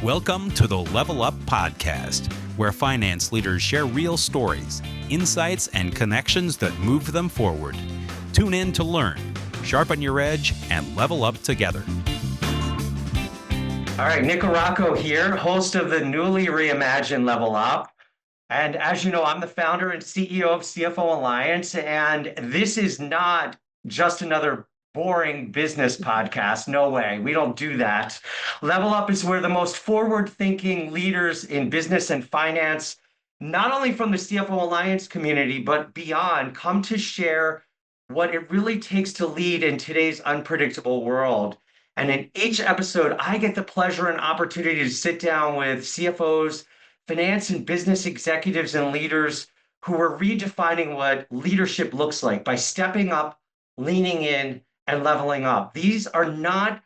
Welcome to the Level Up Podcast, where finance leaders share real stories, insights, and connections that move them forward. Tune in to learn, sharpen your edge, and level up together. All right, Nick Aracco here, host of the newly reimagined Level Up. And as you know, I'm the founder and CEO of CFO Alliance, and this is not just another boring business podcast. No way. We don't do that. Level Up is where the most forward-thinking leaders in business and finance, not only from the CFO Alliance community, but beyond, come to share what it really takes to lead in today's unpredictable world. And in each episode, I get the pleasure and opportunity to sit down with CFOs, finance and business executives and leaders who are redefining what leadership looks like by stepping up, leaning in, and leveling up. These are not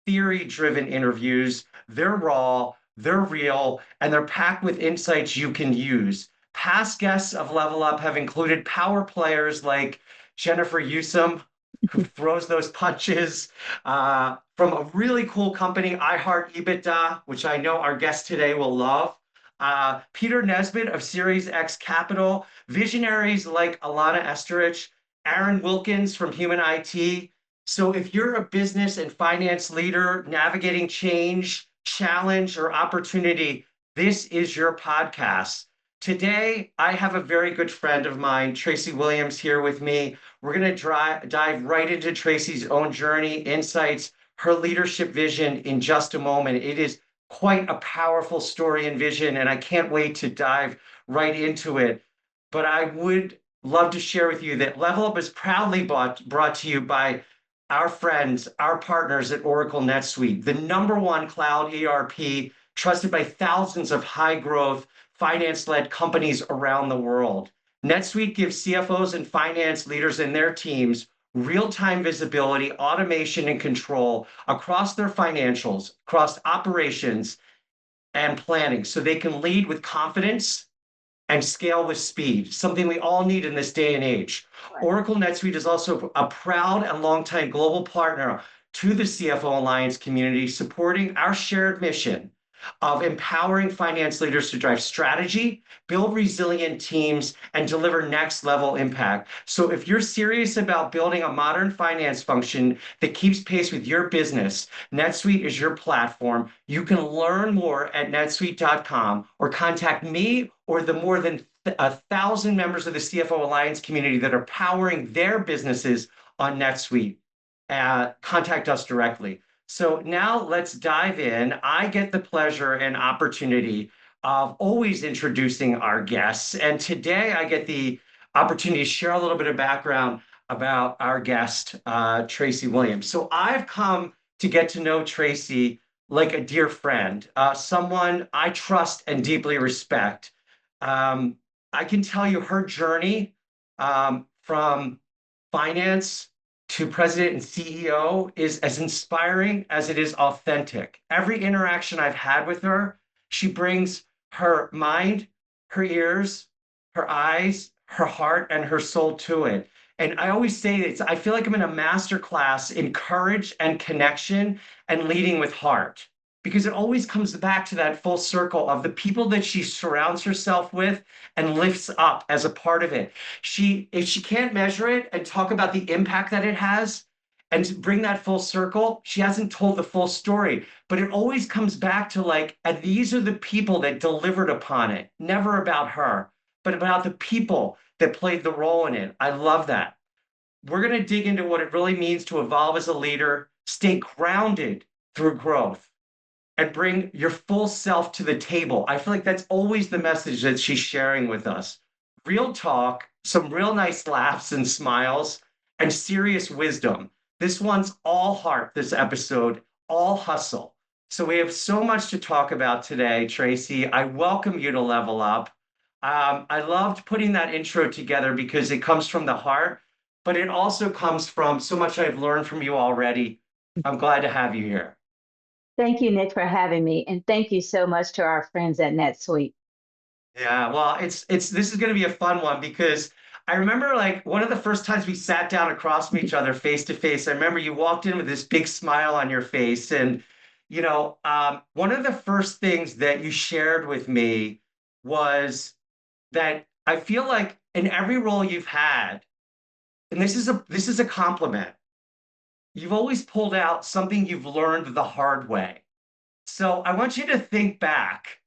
theory-driven interviews. They're raw, they're real, and they're packed with insights you can use. Past guests of Level Up have included power players like Jennifer Usum, who throws those punches, from a really cool company, I Heart EBITDA, which I know our guest today will love. Peter Nesbitt of Series X Capital, visionaries like Alana Esterich, Aaron Wilkins from Human IT. So if you're a business and finance leader navigating change, challenge, or opportunity, this is your podcast. Today, I have a very good friend of mine, Tracie Williams, here with me. We're going to dive right into Tracie's own journey, insights, her leadership vision in just a moment. It is quite a powerful story and vision, and I can't wait to dive right into it. But I would love to share with you that Level Up is proudly brought to you by our friends, our partners at Oracle NetSuite, the #1 cloud ERP, trusted by thousands of high-growth, finance-led companies around the world. NetSuite gives CFOs and finance leaders and their teams real-time visibility, automation, and control across their financials, across operations and planning, so they can lead with confidence and scale with speed, something we all need in this day and age. Right. Oracle NetSuite is also a proud and longtime global partner to the CFO Alliance community, supporting our shared mission of empowering finance leaders to drive strategy, build resilient teams, and deliver next-level impact. So if you're serious about building a modern finance function that keeps pace with your business, NetSuite is your platform. You can learn more at netsuite.com or contact me or the more than 1,000 members of the CFO Alliance community that are powering their businesses on NetSuite. Contact us directly. So now let's dive in. I get the pleasure and opportunity of always introducing our guests. And today I get the opportunity to share a little bit of background about our guest, Tracie Williams. So I've come to get to know Tracie like a dear friend, someone I trust and deeply respect. I can tell you her journey from finance to president and CEO is as inspiring as it is authentic. Every interaction I've had with her, she brings her mind, her ears, her eyes, her heart, and her soul to it. And I always say this, I feel like I'm in a master class in courage and connection and leading with heart, because it always comes back to that full circle of the people that she surrounds herself with and lifts up as a part of it. If she can't measure it and talk about the impact that it has and bring that full circle, she hasn't told the full story. But it always comes back to like, and these are the people that delivered upon it. Never about her, but about the people that played the role in it. I love that. We're going to dig into what it really means to evolve as a leader, stay grounded through growth, and bring your full self to the table. I feel like that's always the message that she's sharing with us. Real talk, some real nice laughs and smiles, and serious wisdom. This one's all heart, this episode, all hustle. So we have so much to talk about today, Tracie. I welcome you to Level Up. I loved putting that intro together because it comes from the heart, but it also comes from so much I've learned from you already. I'm glad to have you here. Thank you, Nick, for having me. And thank you so much to our friends at NetSuite. Yeah, well, this is going to be a fun one because I remember like one of the first times we sat down across from each other face to face. I remember you walked in with this big smile on your face and One of the first things that you shared with me was that I feel like in every role you've had, and this is a compliment, you've always pulled out something you've learned the hard way. So I want you to think back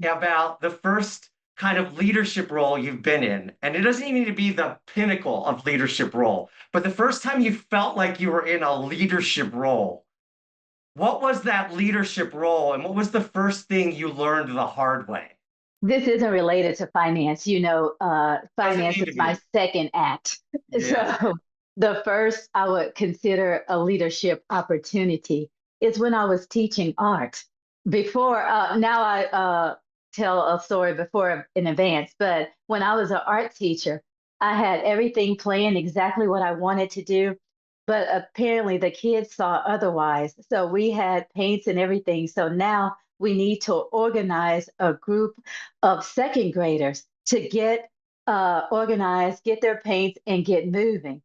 about the first kind of leadership role you've been in. And it doesn't even need to be the pinnacle of leadership role, but the first time you felt like you were in a leadership role. What was that leadership role? And what was the first thing you learned the hard way? This isn't related to finance. Doesn't Finance need is to my be. second act. Yeah. So the first I would consider a leadership opportunity is when I was teaching art. Now I tell a story before in advance, but when I was an art teacher, I had everything planned exactly what I wanted to do. But apparently the kids saw otherwise. So we had paints and everything. So now we need to organize a group of second graders to get organized, get their paints, and get moving.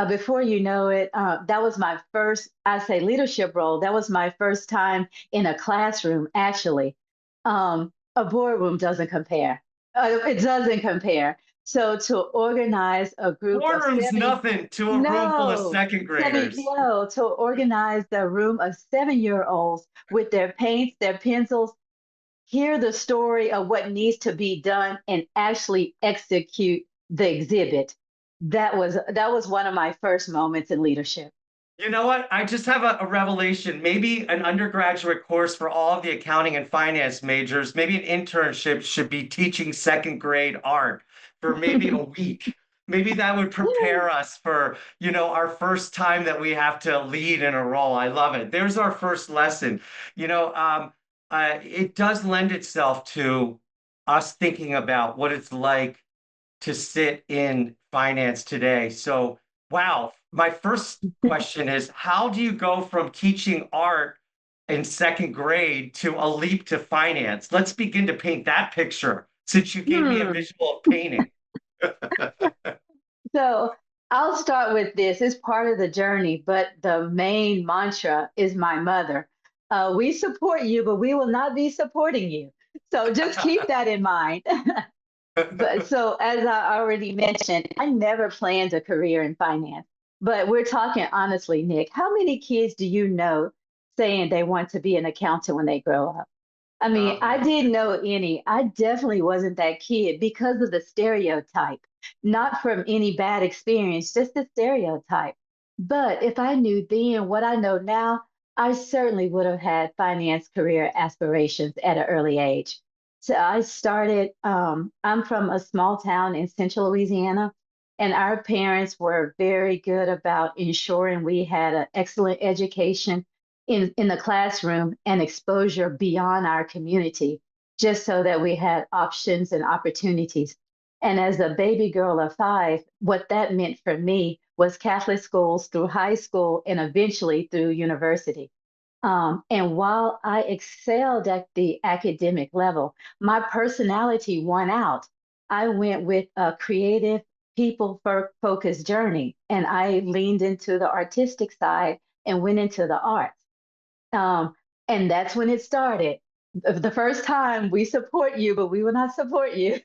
Before you know it, that was my first, I say, leadership role. That was my first time in a classroom, actually. A boardroom doesn't compare. It doesn't compare. So to organize a group of Boardroom's seven, nothing to a room full of no, second graders. no, to organize the room of 7-year-olds with their paints, their pencils, hear the story of what needs to be done and actually execute the exhibit. That was one of my first moments in leadership. You know what? I just have a revelation. Maybe an undergraduate course for all of the accounting and finance majors, maybe an internship should be teaching second grade art for maybe a week. Maybe that would prepare us for, our first time that we have to lead in a role. I love it. There's our first lesson. It does lend itself to us thinking about what it's like to sit in finance today. So, wow, my first question is, how do you go from teaching art in second grade to a leap to finance? Let's begin to paint that picture since you gave me a Hmm. visual of painting. So I'll start with this. It's part of the journey, but the main mantra is my mother. We support you, but we will not be supporting you. So just keep that in mind. But so, as I already mentioned, I never planned a career in finance. But we're talking honestly, Nick, how many kids do you know saying they want to be an accountant when they grow up? I mean, Oh, I yeah. didn't know any. I definitely wasn't that kid because of the stereotype, not from any bad experience, just the stereotype. But if I knew then what I know now, I certainly would have had finance career aspirations at an early age. So I started, I'm from a small town in central Louisiana, and our parents were very good about ensuring we had an excellent education in the classroom and exposure beyond our community, just so that we had options and opportunities. And as a baby girl of 5, what that meant for me was Catholic schools through high school and eventually through university. And while I excelled at the academic level, my personality won out. I went with a creative, people focused journey, and I leaned into the artistic side and went into the arts. Um, and that's when it started. The first time we support you, but we will not support you.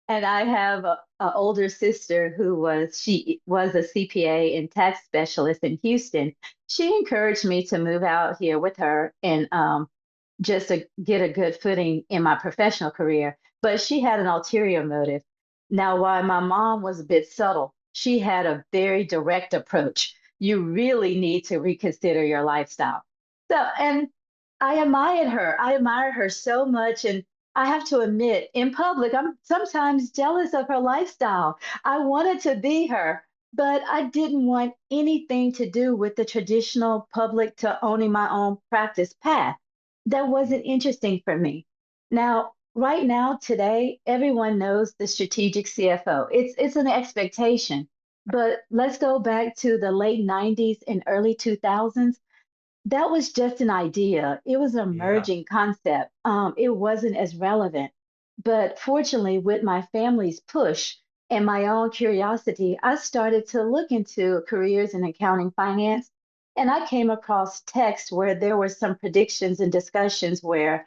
And I have a older sister she was a CPA and tax specialist in Houston. She encouraged me to move out here with her and just to get a good footing in my professional career. But she had an ulterior motive. Now, while my mom was a bit subtle, she had a very direct approach. You really need to reconsider your lifestyle. And I admired her. I admired her so much. And I have to admit, in public, I'm sometimes jealous of her lifestyle. I wanted to be her, but I didn't want anything to do with the traditional public to owning my own practice path. That wasn't interesting for me. Now, right now, today, everyone knows the strategic CFO. It's an expectation. But let's go back to the late 90s and early 2000s. That was just an idea. It was an Yeah. emerging concept. It wasn't as relevant. But fortunately, with my family's push and my own curiosity, I started to look into careers in accounting finance. And I came across text where there were some predictions and discussions where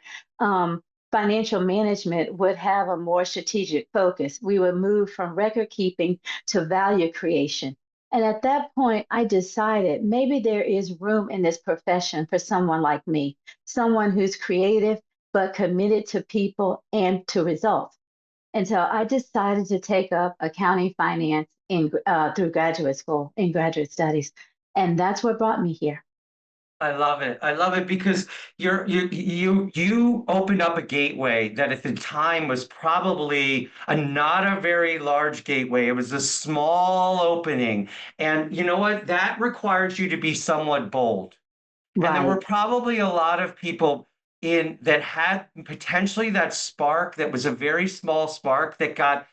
financial management would have a more strategic focus. We would move from record keeping to value creation. And at that point, I decided maybe there is room in this profession for someone like me, someone who's creative but committed to people and to results. And so I decided to take up accounting finance through graduate school in graduate studies. And that's what brought me here. I love it. I love it because you opened up a gateway that at the time was probably not a very large gateway. It was a small opening. And you know what? That requires you to be somewhat bold. And there were Right. probably a lot of people in that had potentially that spark that was a very small spark that got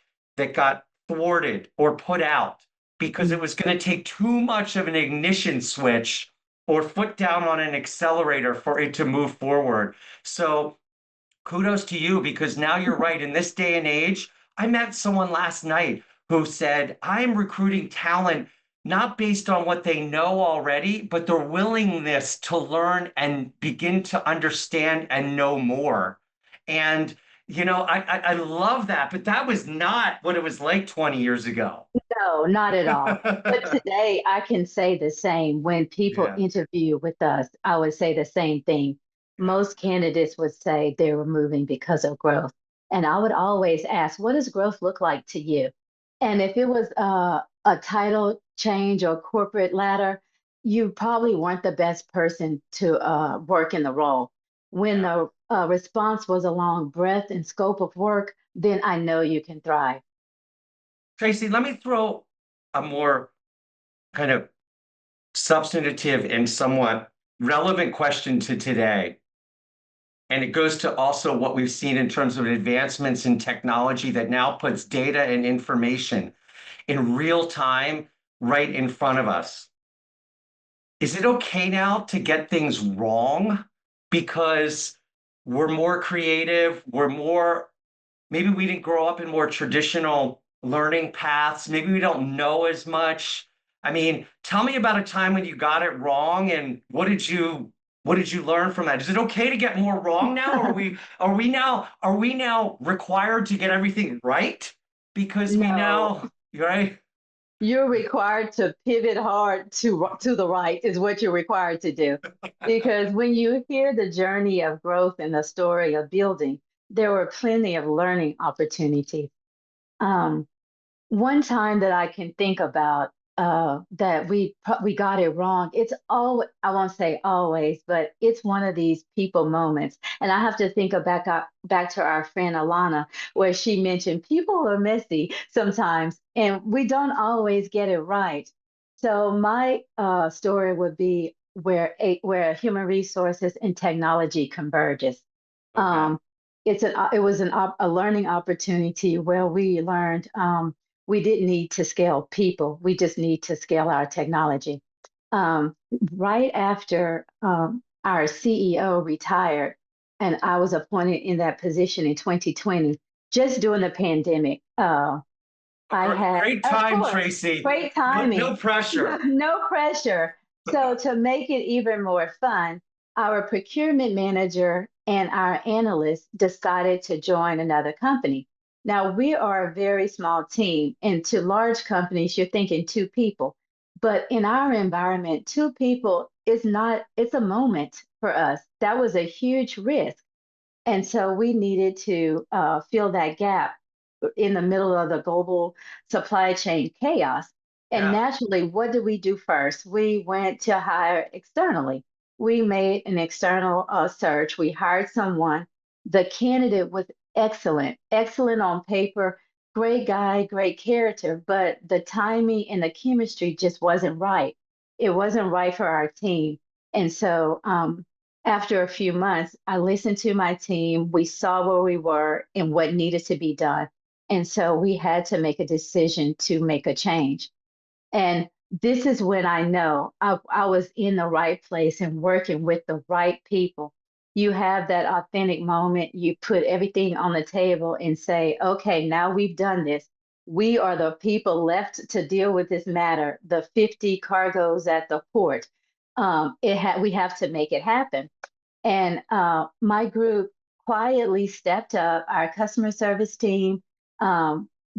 thwarted or put out because it Mm. was going to take too much of an ignition switch or foot down on an accelerator for it to move forward. So kudos to you because now you're right. In this day and age, I met someone last night who said, I'm recruiting talent not based on what they know already, but their willingness to learn and begin to understand and know more. And, I love that, but that was not what it was like 20 years ago. No, not at all. But today I can say the same. When people Yeah, interview with us, I would say the same thing. yeah, Most candidates would say they were moving because of growth. And I would always ask, what does growth look like to you? And if it was a title change or corporate ladder, you probably weren't the best person to work in the role. When yeah. the response was along breadth and scope of work, then I know you can thrive. Tracy, let me throw a more kind of substantive and somewhat relevant question to today. And it goes to also what we've seen in terms of advancements in technology that now puts data and information in real time right in front of us. Is it okay now to get things wrong because we're more creative, maybe we didn't grow up in more traditional learning paths. Maybe we don't know as much. I mean, tell me about a time when you got it wrong and what did you learn from that? Is it okay to get more wrong now? Or are we now required to get everything right? Because we No, now, right? you're required to pivot hard to the right is what you're required to do. Because when you hear the journey of growth and the story of building, there were plenty of learning opportunities. Um, One time that I can think about that we got it wrong. It's all I won't say always, but it's one of these people moments. And I have to think of back to our friend Alana, where she mentioned people are messy sometimes, and we don't always get it right. So my story would be where human resources and technology converges. Okay. Um, it was a learning opportunity where we learned. We didn't need to scale people. We just need to scale our technology. Um, right after our CEO retired, and I was appointed in that position in 2020, just during the pandemic. I had, Great of time, course, Tracy. great No, timing, no pressure. no pressure. So, to make it even more fun, our procurement manager and our analyst decided to join another company. Now, we are a very small team, and to large companies, you're thinking two people. But in our environment, two people is not, it's a moment for us. That was a huge risk. And so we needed to fill that gap in the middle of the global supply chain chaos. And Yeah. naturally, what did we do first? We went to hire externally. We made an external search. We hired someone. The candidate was excellent, excellent on paper, great guy, great character, but the timing and the chemistry just wasn't right. It wasn't right for our team. And so after a few months, I listened to my team. We saw where we were and what needed to be done. And so we had to make a decision to make a change. And this is when I know I was in the right place and working with the right people. You have that authentic moment. You put everything on the table and say, okay, now we've done this. We are the people left to deal with this matter, the 50 cargoes at the port. we have to make it happen. And my group quietly stepped up. Our customer service team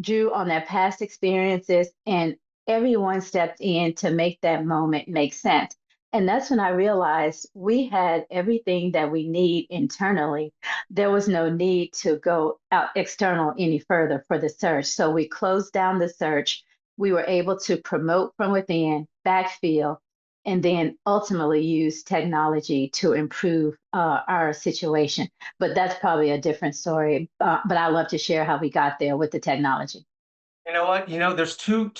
drew on their past experiences, and everyone stepped in to make that moment make sense. And that's when I realized we had everything that we need internally. There was no need to go out external any further for the search. So we closed down the search. We were able to promote from within, backfill, and then ultimately use technology to improve our situation. But that's probably a different story. But I love to share how we got there with the technology. You know what? There's two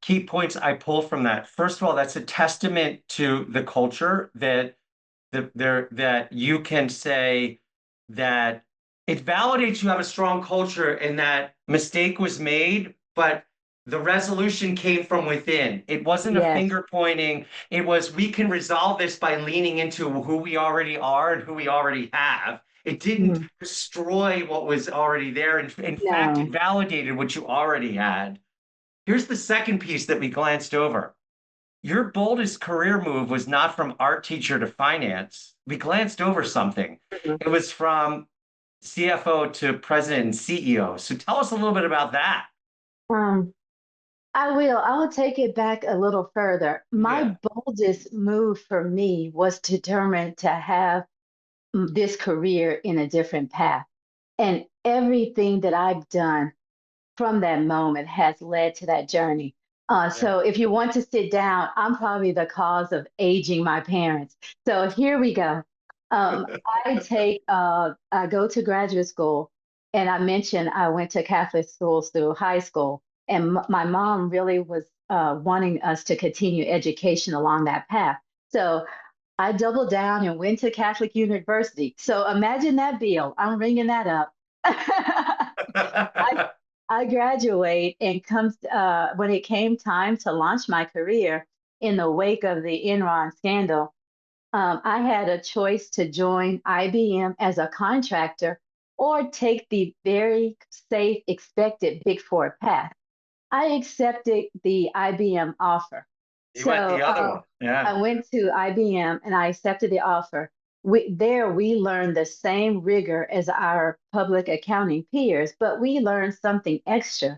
key points I pull from that. First of all, that's a testament to the culture that you can say that it validates you have a strong culture and that mistake was made, but the resolution came from within. It wasn't a Yes. finger pointing. It was, we can resolve this by leaning into who we already are and who we already have. It didn't Mm. destroy what was already there. In fact, it No. validated what you already had. Here's the second piece that we glanced over. Your boldest career move was not from art teacher to finance. We glanced over something. Mhm. It was from CFO to president and CEO. So tell us a little bit about that. Um, I will. I will take it back a little further. Yeah. My boldest move for me was determined to have this career in a different path. And everything that I've done from that moment has led to that journey. Yeah. So if you want to sit down, I'm probably the cause of aging my parents. So here we go. Um, I go to graduate school, and I mentioned I went to Catholic schools through high school, and my mom really was wanting us to continue education along that path. So I doubled down and went to Catholic University. So imagine that bill. I'm ringing that up. I I graduate and comes when it came time to launch my career in the wake of the Enron scandal. I had a choice to join IBM as a contractor or take the very safe, expected Big Four path. I accepted the IBM offer. You went So the other one. Yeah. I went to IBM and I accepted the offer. We learned the same rigor as our public accounting peers, but we learned something extra.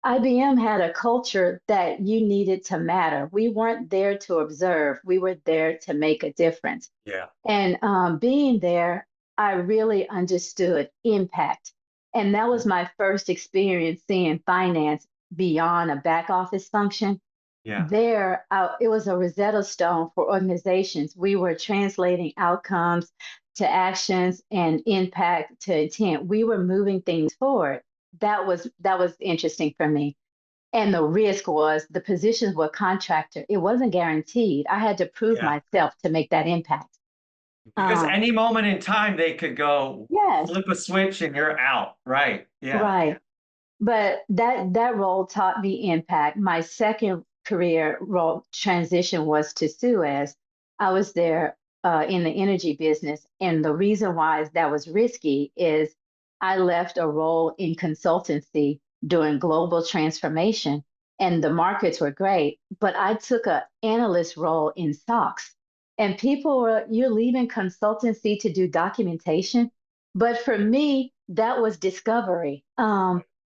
IBM had a culture that you needed to matter. We weren't there to observe, we were there to make a difference. Yeah. And being there, I really understood impact. And that was my first experience seeing finance beyond a back office function. Yeah. There, it was a Rosetta Stone for organizations. We were translating outcomes to actions and impact to intent. We were moving things forward. That was interesting for me. And the risk was the positions were contractor. It wasn't guaranteed. I had to prove Yeah. myself to make that impact. Because Um, any moment in time they could go yes, flip a switch and you're out. Right. Yeah. right. But that role taught me impact. My second career role transition was to Suez. I was there in the energy business, and the reason why that was risky is I left a role in consultancy during global transformation, and the markets were great, but I took an analyst role in SOX, and people were, you're leaving consultancy to do documentation, but for me, that was discovery.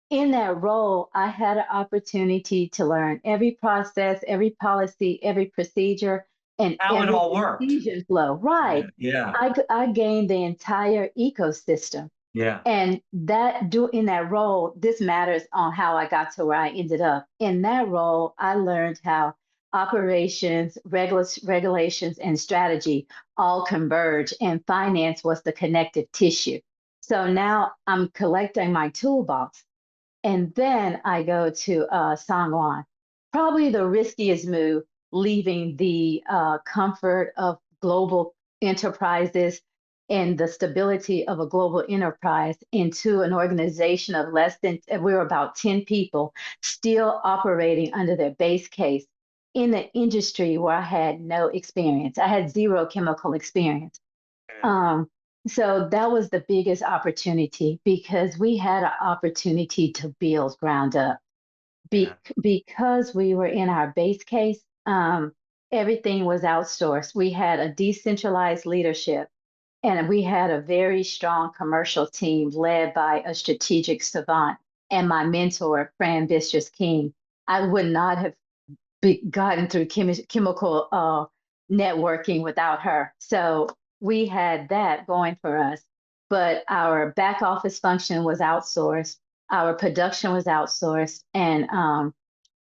In that role, I had an opportunity to learn every process, every policy, every procedure, and How it every all worked. decision flow. Yeah. Right. Yeah. I gained the entire ecosystem. Yeah. And in that role, this matters on how I got to where I ended up. In that role, I learned how operations, regulations, and strategy all converge, and finance was the connective tissue. So now I'm collecting my toolbox, and then I go to SONGWON. Probably the riskiest move, leaving the comfort of global enterprises and the stability of a global enterprise into an organization of less than, we were about 10 people, still operating under their base case in the industry where I had no experience. I had zero chemical experience. Um, so that was the biggest opportunity because we had an opportunity to build ground up. Yeah. Because we were in our base case, Everything was outsourced. We had a decentralized leadership, and we had a very strong commercial team led by a strategic savant and my mentor, Fran Bistrus King. I would not have gotten through chemical networking without her. So we had that going for us. But our back office function was outsourced, our production was outsourced, and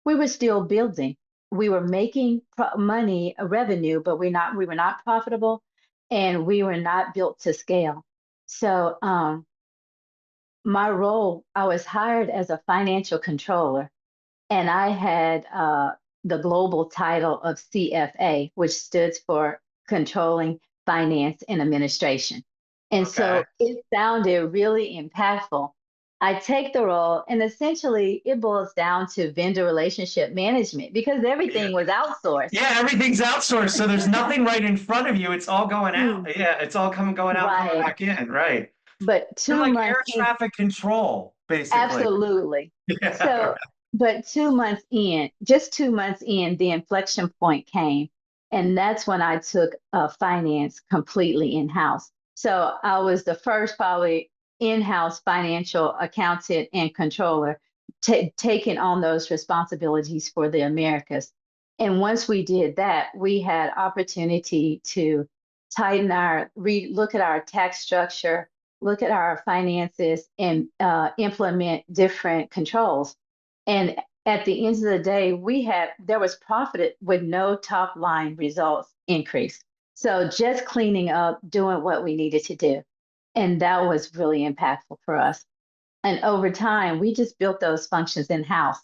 we were still building. We were making money, revenue, but we were not profitable, and we were not built to scale. So my role, I was hired as a financial controller, and I had the global title of CFA, which stood for Controlling Finance and Administration. And Okay. so it sounded really impactful. I take the role, and essentially it boils down to vendor relationship management because Yeah. everything was outsourced. Yeah, everything's outsourced, so there's nothing right in front of you. It's all going out. Mm, Yeah, it's all going out, coming right. back in. Right. But You're two like months air in, traffic control, basically. absolutely. Yeah. So, but 2 months in, just 2 months in, the inflection point came. And that's when I took finance completely in house. So I was the first, probably, in house financial accountant and controller taking on those responsibilities for the Americas. And once we did that, we had opportunity to tighten look at our tax structure, look at our finances, and implement different controls. And at the end of the day, there was profit with no top line results increase. So just cleaning up, doing what we needed to do. And that was really impactful for us. And over time, we just built those functions in house.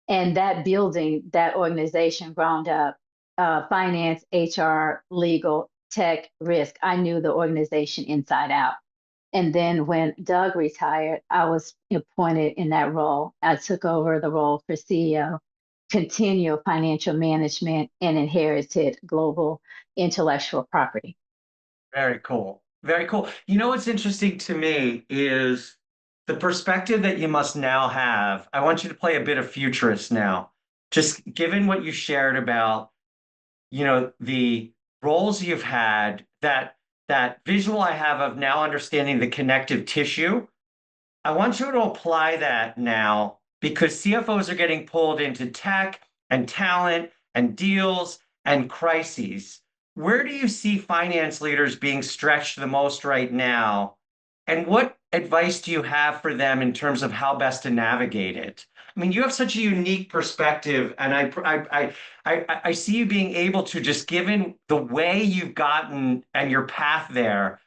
And that building, that organization ground up, finance, HR, legal, tech, risk. I knew the organization inside out. And then when Doug retired, I was appointed in that role. I took over the role for CEO, continual financial management, and inherited global intellectual property. Very cool. Very cool. You know what's interesting to me is the perspective that you must now have. I want you to play a bit of futurist now. Just given what you shared about, the roles you've had, that visual I have of now understanding the connective tissue. I want you to apply that now because CFOs are getting pulled into tech and talent and deals and crises. Where do you see finance leaders being stretched the most right now? And what advice do you have for them in terms of how best to navigate it? I mean, you have such a unique perspective, and I see you being able to, just given the way you've gotten and your path there,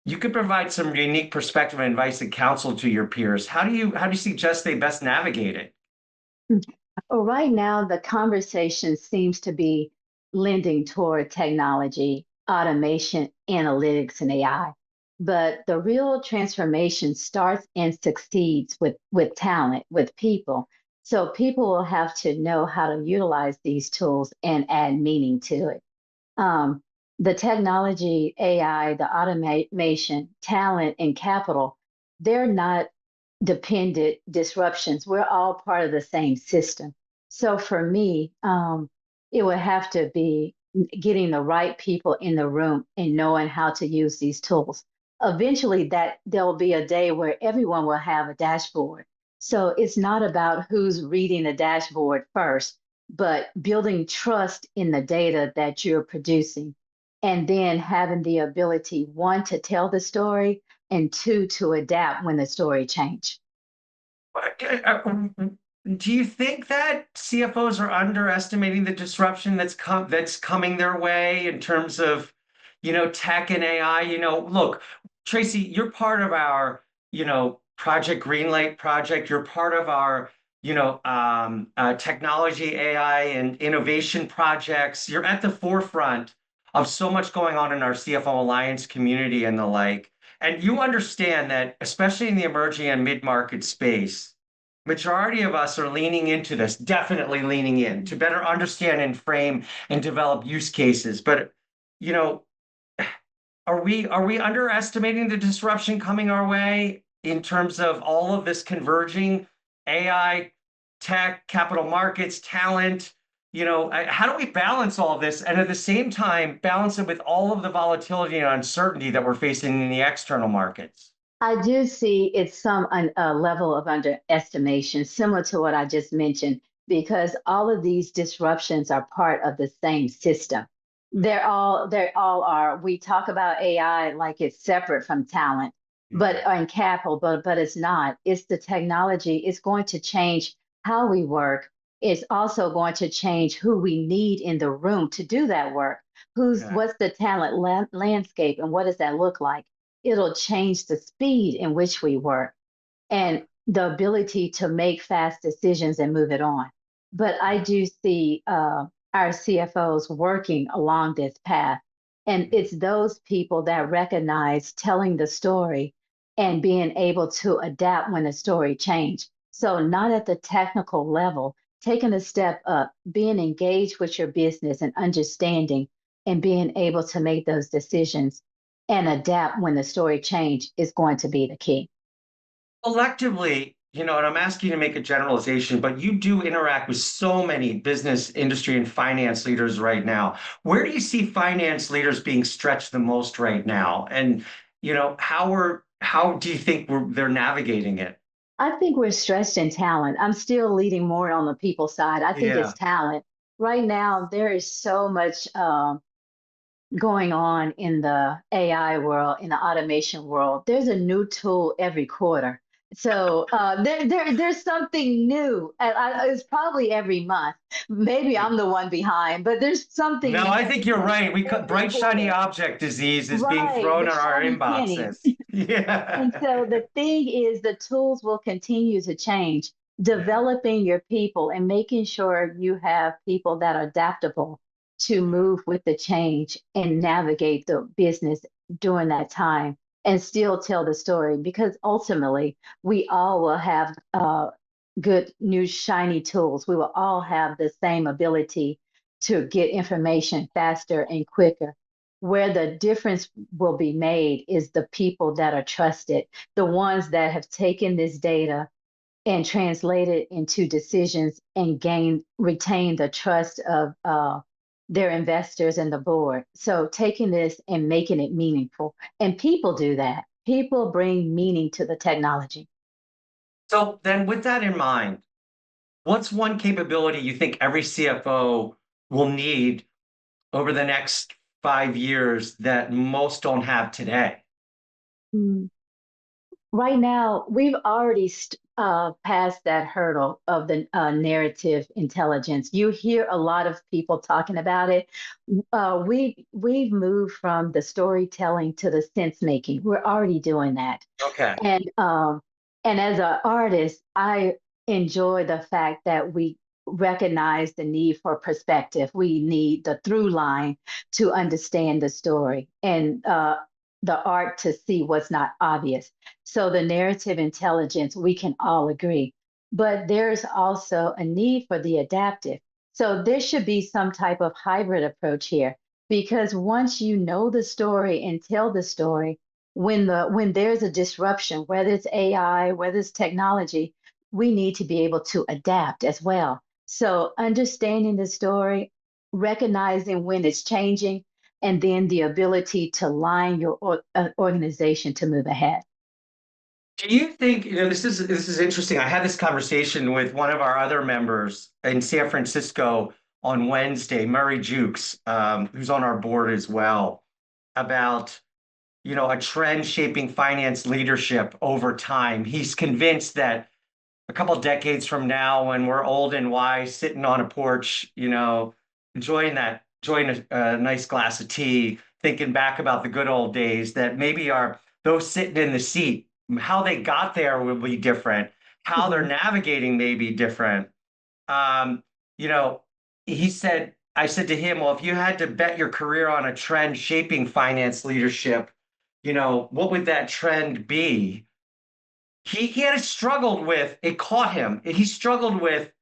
you could provide some unique perspective and advice and counsel to your peers. How do you suggest they best navigate it? Well, right now, the conversation seems to be lending toward technology, automation, analytics, and AI. But the real transformation starts and succeeds with talent, with people. So people will have to know how to utilize these tools and add meaning to it. Um, the technology, AI, the automation, talent, and capital, they're not dependent disruptions. We're all part of the same system. So for me, it would have to be getting the right people in the room and knowing how to use these tools. Eventually, that there'll be a day where everyone will have a dashboard. So it's not about who's reading the dashboard first, but building trust in the data that you're producing, and then having the ability, one, to tell the story, and two, to adapt when the story change. Do you think that CFOs are underestimating the disruption that's coming their way in terms of, tech and AI? Look, Tracie, you're part of our, Project Greenlight project. You're part of our, technology, AI, and innovation projects. You're at the forefront of so much going on in our CFO Alliance community and the like. And you understand that, especially in the emerging and mid-market space, majority of us are leaning into this, definitely leaning in to better understand and frame and develop use cases. But, you know, are we underestimating the disruption coming our way in terms of all of this converging AI, tech, capital markets, talent? how do we balance all this and at the same time balance it with all of the volatility and uncertainty that we're facing in the external markets? I do see it's some level of underestimation, similar to what I just mentioned, because all of these disruptions are part of the same system. They all are. We talk about AI like it's separate from talent, but Mhm. and capital, but it's not. It's the technology. It's going to change how we work. It's also going to change who we need in the room to do that work. Okay. What's the talent landscape and what does that look like? It'll change the speed in which we work and the ability to make fast decisions and move it on. But I Yeah. do see our CFOs working along this path. And it's those people that recognize telling the story and being able to adapt when the story change. So not at the technical level, taking a step up, being engaged with your business and understanding and being able to make those decisions and adapt when the story change is going to be the key. Collectively, and I'm asking you to make a generalization, but you do interact with so many business, industry, and finance leaders right now. Where do you see finance leaders being stretched the most right now? And, how do you think they're navigating it? I think we're stretched in talent. I'm still leading more on the people side. I think it's Yeah. talent. Right now, there is so much going on in the AI world, in the automation world. There's a new tool every quarter. So there's something new. It's probably every month. Maybe I'm the one behind, but there's something No, new I think you're right. every Bright, shiny quarter. object disease is being Right, thrown the in our shiny penny. inboxes. And Yeah. so the thing is, the tools will continue to change. Yeah. Developing your people and making sure you have people that are adaptable to move with the change and navigate the business during that time and still tell the story. Because ultimately, we all will have good, new, shiny tools. We will all have the same ability to get information faster and quicker. Where the difference will be made is the people that are trusted, the ones that have taken this data and translated into decisions and retain the trust of their investors and the board. So taking this and making it meaningful. And people do that. People bring meaning to the technology. So then with that in mind, what's one capability you think every CFO will need over the next 5 years that most don't have today? Mm. Right now, we've already passed that hurdle of the narrative intelligence. You hear a lot of people talking about it. We've moved from the storytelling to the sense making. We're already doing that. Okay. And as an artist, I enjoy the fact that we recognize the need for perspective. We need the through line to understand the story and the art to see what's not obvious. So the narrative intelligence, we can all agree. But there's also a need for the adaptive. So there should be some type of hybrid approach here because once you know the story and tell the story, when there's a disruption, whether it's AI, whether it's technology, we need to be able to adapt as well. So understanding the story, recognizing when it's changing, and then the ability to line your organization to move ahead. Do you think, this is interesting. I had this conversation with one of our other members in San Francisco on Wednesday, Murray Jukes, who's on our board as well, about a trend shaping finance leadership over time. He's convinced that a couple decades from now, when we're old and wise, sitting on a porch, enjoying a nice glass of tea, thinking back about the good old days, that maybe those sitting in the seat, how they got there will be different, how they're Mhm. navigating may be different. Um, you know, I said to him, well, if you had to bet your career on a trend shaping finance leadership, what would that trend be? He had struggled with it, caught him. He struggled with,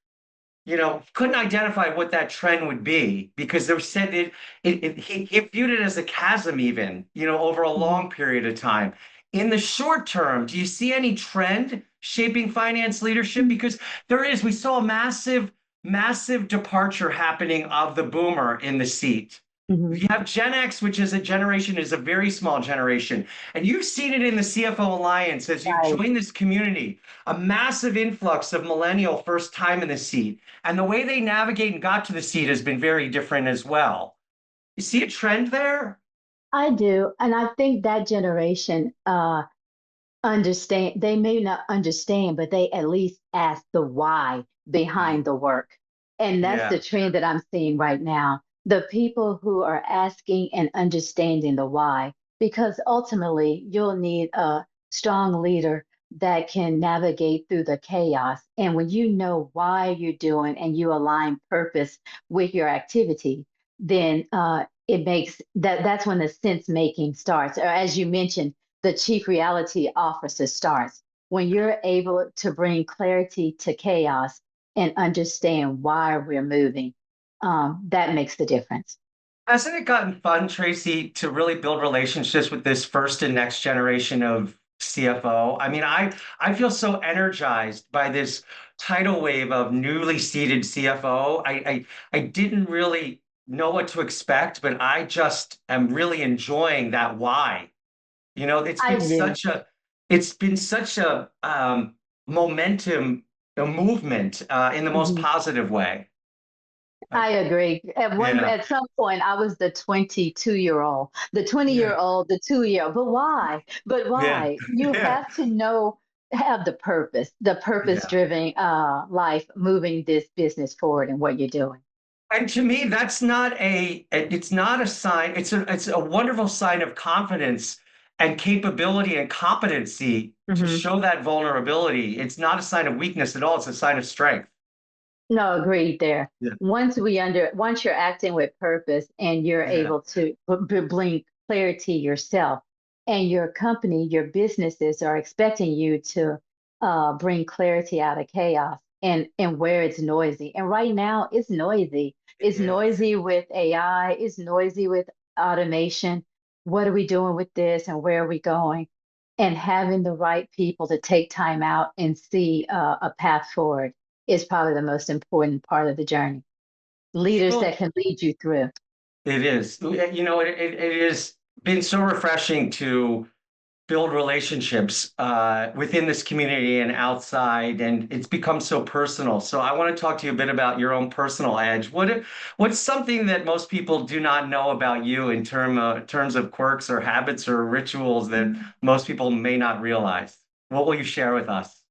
couldn't identify what that trend would be because there was said he viewed it as a chasm, even, over a Mhm. long period of time. In the short term, do you see any trend shaping finance leadership? Because we saw a massive, massive departure happening of the boomer in the seat. Mhm. You have Gen X, which is a generation, is a very small generation. And you've seen it in the CFO Alliance as you've Right. joined this community, a massive influx of millennial first time in the seat. And the way they navigate and got to the seat has been very different as well. You see a trend there? I do. And I think that generation understand, they may not understand, but they at least ask the why behind the work. And that's Yeah. the trend that I'm seeing right now. The people who are asking and understanding the why, because ultimately you'll need a strong leader that can navigate through the chaos. And when you know why you're doing and you align purpose with your activity, then it makes that's when the sense making starts. Or as you mentioned, the chief reality officer starts when you're able to bring clarity to chaos and understand why we're moving. That makes the difference. Hasn't it gotten fun, Tracy, to really build relationships with this first and next generation of CFO? I mean, I feel so energized by this tidal wave of newly seated CFO. I didn't really know what to expect, but I just am really enjoying that why. You know, I do. it's been such a momentum, a movement in the most Mhm. positive way. Uh, I agree. yeah, At some point, I was the 22-year-old, the 20 yeah, year old, the 2 year old. But why? But yeah, why? You yeah, have to know, have the purpose yeah. driven life moving this business forward and what you're doing. And to me, that's not it's not a sign, it's a wonderful sign of confidence and capability and competency to Mhm. show that vulnerability. It's not a sign of weakness at all, it's a sign of strength. No, agreed there. Yeah, Once you're acting with purpose and you're yeah, able to bring clarity yourself and your company, your businesses are expecting you to bring clarity out of chaos and where it's noisy. And right now it's noisy. It's yeah. noisy with AI, it's noisy with automation. What are we doing with this and where are we going? And having the right people to take time out and see a path forward is probably the most important part of the journey. Leaders Well, that can lead you through. it is. You know, it has been so refreshing to build relationships within this community and outside, and it's become so personal. So I want to talk to you a bit about your own personal edge. What's something that most people do not know about you in terms of quirks or habits or rituals that most people may not realize? What will you share with us?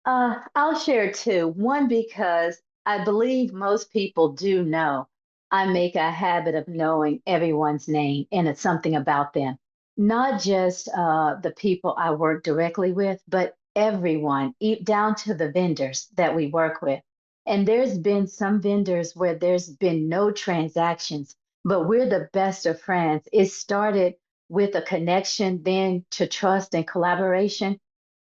I'll share two. One, because I believe most people do know I make a habit of knowing everyone's name and it's something about them, not just the people I work directly with, but everyone, down to the vendors that we work with. And there's been some vendors where there's been no transactions, but we're the best of friends. It started with a connection, then to trust and collaboration.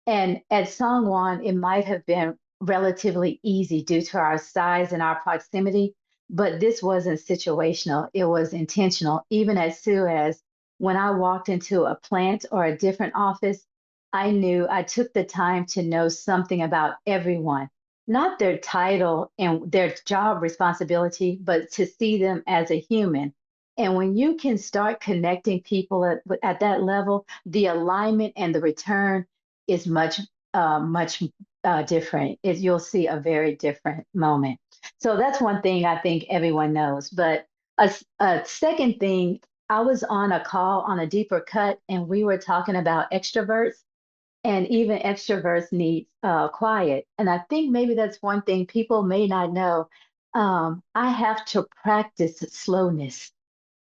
And at Songwon, it might have been relatively easy due to our size and our proximity, but this wasn't situational. It was intentional. Even at Suez, when I walked into a plant or a different office, I knew I took the time to know something about everyone, not their title and their job responsibility, but to see them as a human. And when you can start connecting people at that level, the alignment and the return is much different. You'll see a very different moment. So that's one thing I think everyone knows. But a second thing, I was on a call on a deeper cut, and we were talking about extroverts, and even extroverts need quiet. And I think maybe that's one thing people may not know. I have to practice slowness.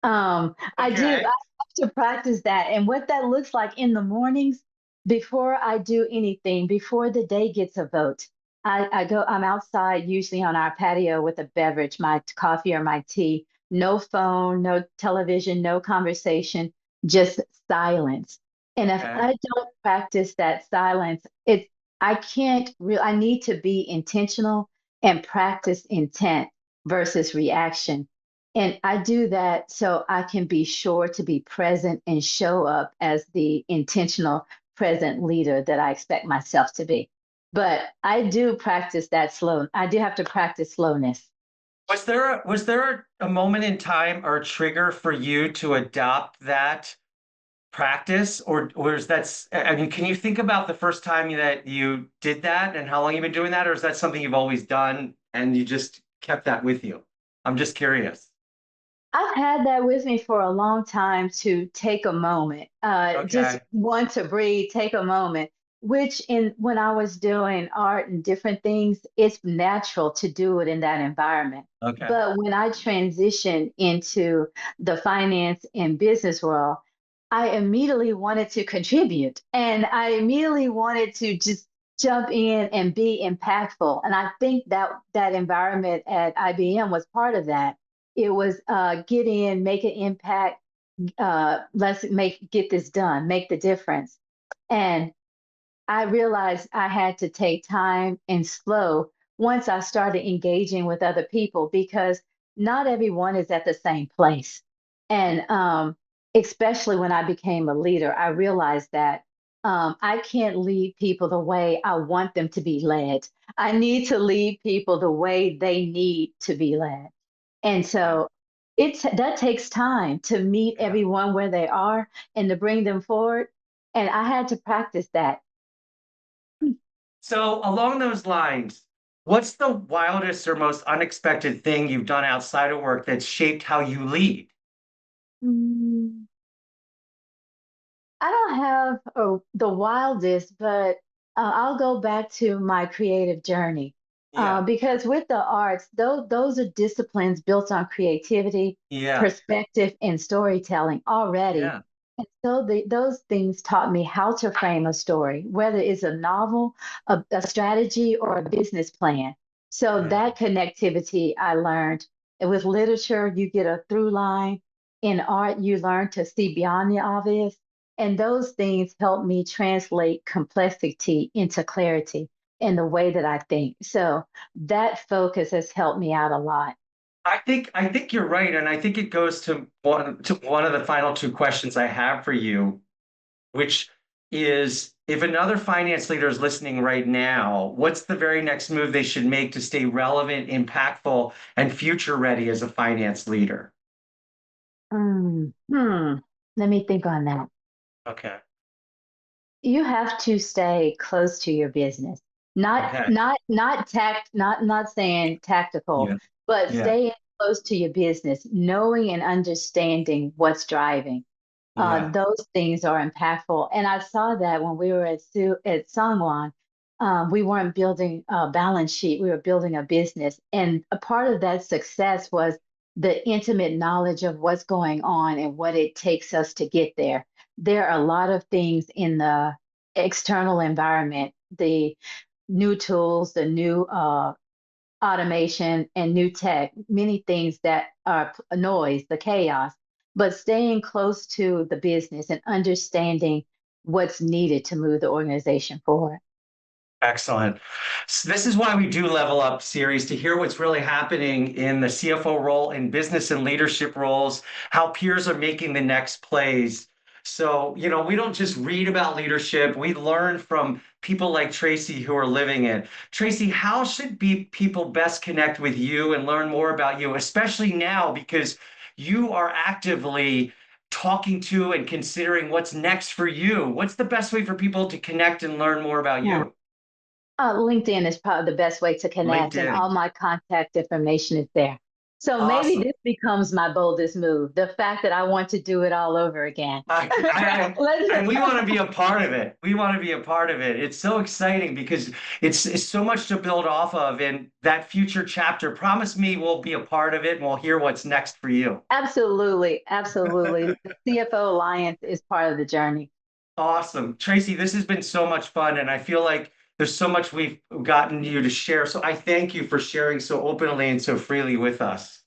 I do. I Okay. have to practice that. And what that looks like in the mornings before I do anything, before the day gets a vote, I'm outside usually on our patio with a beverage, my coffee or my tea, no phone, no television, no conversation, just silence. And if Okay. I don't practice that silence, I can't real I need to be intentional and practice intent versus reaction. And I do that so I can be sure to be present and show up as the intentional present leader that I expect myself to be. But I do practice that slow. I do have to practice slowness. Was there a moment in time or a trigger for you to adopt that practice, or is I mean, can you think about the first time that you did that and how long you've been doing that, or is that something you've always done and you just kept that with you? I'm just curious. I've had that with me for a long time to take a moment, just Okay. want to breathe, take a moment, which in when I was doing art and different things, it's natural to do it in that environment. Okay. But when I transitioned into the finance and business world, I immediately wanted to contribute and I immediately wanted to just jump in and be impactful. And I think that that environment at IBM was part of that. It was get in, make an impact, let's make get this done, make the difference. And I realized I had to take time and slow once I started engaging with other people because not everyone is at the same place. And especially when I became a leader, I realized that I can't lead people the way I want them to be led. I need to lead people the way they need to be led. And Okay. so that takes time to meet Yeah. everyone where they are and to bring them forward. And I had to practice that. So along those lines, what's the wildest or most unexpected thing you've done outside of work that's shaped how you lead? Mm, I don't have the wildest, but I'll go back to my creative journey Yeah. because with the arts, those are disciplines built on creativity, Yeah. perspective, and storytelling already. Yeah. And so those things taught me how to frame a story, whether it's a novel, a strategy, or a business plan. So Yeah. that connectivity I learned. And with literature, you get a through line. In art, you learn to see beyond the obvious. And those things help me translate complexity into clarity in the way that I think. So that focus has helped me out a lot. I think you're right, and I think it goes to one of the final two questions I have for you, which is if another finance leader is listening right now, what's the very next move they should make to stay relevant, impactful, and future ready as a finance leader? Mm, hmm. Let me think on that. Okay. You have to stay close to your business. Okay. Not saying tactical, Yeah. but Yeah. stay close to your business, knowing and understanding what's driving. Yeah. Those things are impactful. And I saw that when we were at Songwon, we weren't building a balance sheet, we were building a business. And a part of that success was the intimate knowledge of what's going on and what it takes us to get there. There are a lot of things in the external environment, the new tools, the new automation and new tech, many things that are noise, the chaos, but staying close to the business and understanding what's needed to move the organization forward. Excellent. So this is why we do Level Up series to hear what's really happening in the CFO role, in business and leadership roles, how peers are making the next plays. So, we don't just read about leadership, we learn from people like Tracie who are living it. Tracie, how should people best connect with you and learn more about you, especially now because you are actively talking to and considering what's next for you? What's the best way for people to connect and learn more about Yeah. you? LinkedIn is probably the best way to connect, and LinkedIn. all my contact information is there. So maybe Awesome. this becomes my boldest move, the fact that I want to do it all over again. And Let's, we want to be a part of it. We want to be a part of it. It's so exciting because it's so much to build off of. And that future chapter, promise me we'll be a part of it and we'll hear what's next for you. absolutely, absolutely. The CFO Alliance is part of the journey. Awesome. Tracie, this has been so much fun. And I feel like there's so much we've gotten you to share. So I thank you for sharing so openly and so freely with us.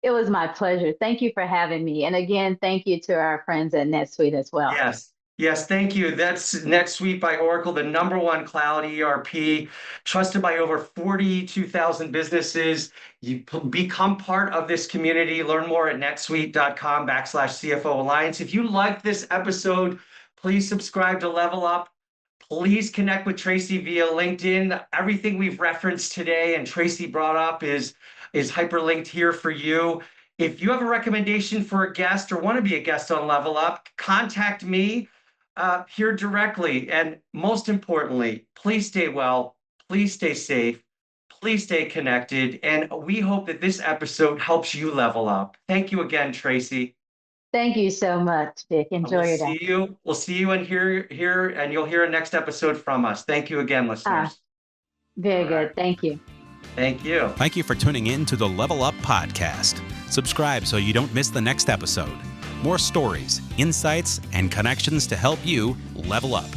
It was my pleasure. Thank you for having me. And again, thank you to our friends at NetSuite as well. Yes. Yes, thank you. That's NetSuite by Oracle, the number one cloud ERP, trusted by over 42,000 businesses. You become part of this community. Learn more at netsuite.com/CFO Alliance. If you liked this episode, please subscribe to Level Up. Please connect with Tracie via LinkedIn. Everything we've referenced today and Tracie brought up is hyperlinked here for you. If you have a recommendation for a guest or want to be a guest on Level Up, contact me here directly. And most importantly, please stay well, please stay safe, please stay connected. And we hope that this episode helps you level up. Thank you again, Tracie. Thank you so much, Dick. Enjoy your day. We'll see you and here, and you'll hear a next episode from us. Thank you again, listeners. Very All good. right. Thank you. Thank you. Thank you for tuning in to the Level Up Podcast. Subscribe so you don't miss the next episode. More stories, insights, and connections to help you level up.